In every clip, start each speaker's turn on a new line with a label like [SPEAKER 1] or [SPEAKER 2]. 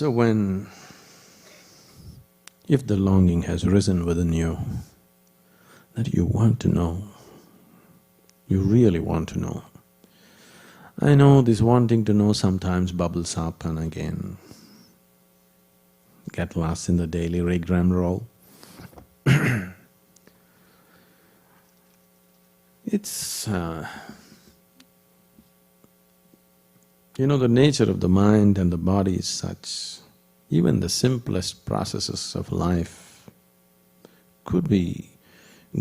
[SPEAKER 1] So if the longing has risen within you, that you want to know, you really want to know. I know this wanting to know sometimes bubbles up and again get lost in the daily rigmarole. It's… the nature of the mind and the body is such, even the simplest processes of life could be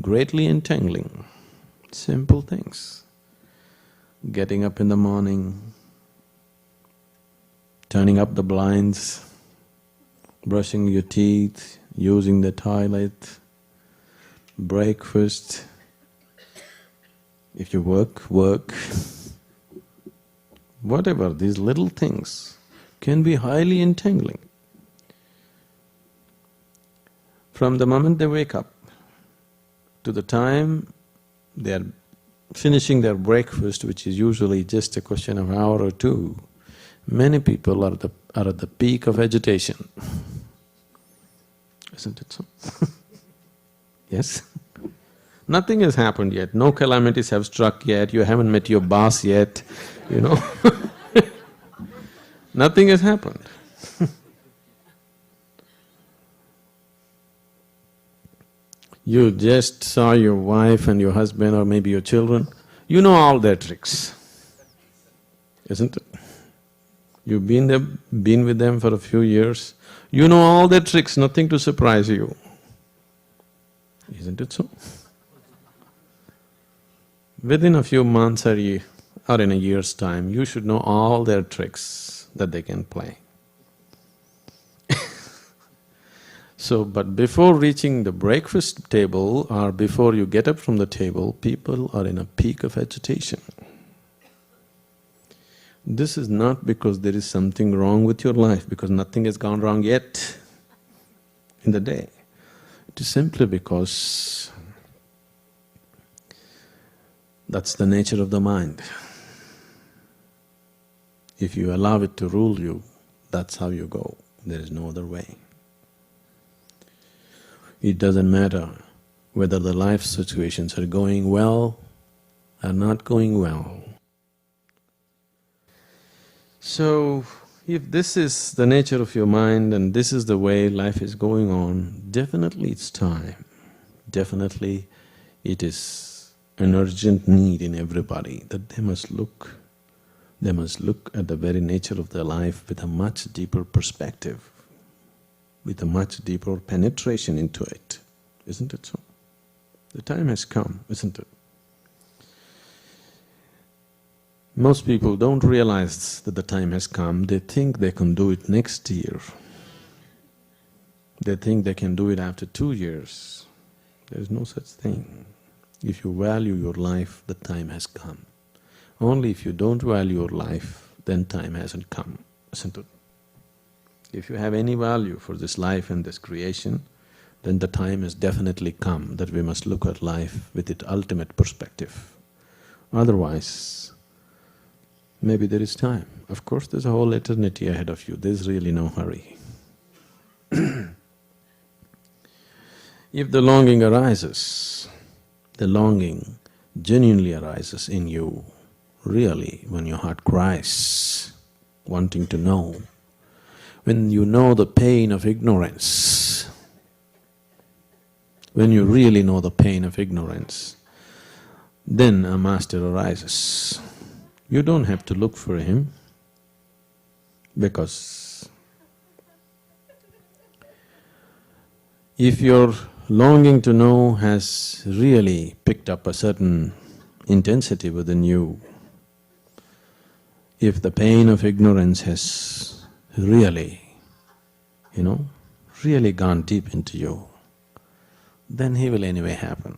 [SPEAKER 1] greatly entangling. Simple things. Getting up in the morning, turning up the blinds, brushing your teeth, using the toilet, breakfast. If you work. Whatever, these little things can be highly entangling. From the moment they wake up to the time they are finishing their breakfast, which is usually just a question of an hour or two, many people are at the peak of agitation. Isn't it so? Yes? Nothing has happened yet, no calamities have struck yet, you haven't met your boss yet, Nothing has happened. You just saw your wife and your husband or maybe your children, you know all their tricks, isn't it? You've been with them for a few years, you know all their tricks, nothing to surprise you. Isn't it so? Within a few months or in a year's time, you should know all their tricks that they can play. So, but before reaching the breakfast table or before you get up from the table, people are in a peak of agitation. This is not because there is something wrong with your life, because nothing has gone wrong yet in the day. It is simply because that's the nature of the mind. If you allow it to rule you, that's how you go, there is no other way. It doesn't matter whether the life situations are going well or not going well. So, if this is the nature of your mind and this is the way life is going on, definitely it's time, definitely it is an urgent need in everybody that they must look at the very nature of their life with a much deeper perspective, with a much deeper penetration into it, isn't it so? The time has come, isn't it? Most people don't realize that the time has come, they think they can do it next year. They think they can do it after 2 years. There is no such thing. If you value your life, the time has come. Only if you don't value your life, then time hasn't come, isn't it? If you have any value for this life and this creation, then the time has definitely come that we must look at life with its ultimate perspective. Otherwise, maybe there is time. Of course, there's a whole eternity ahead of you, there's really no hurry. If the longing arises, the longing genuinely arises in you, really, when your heart cries, wanting to know, when you know the pain of ignorance, when you really know the pain of ignorance, then a master arises. You don't have to look for him, because if your longing to know has really picked up a certain intensity within you, if the pain of ignorance has really, really gone deep into you, then he will anyway happen.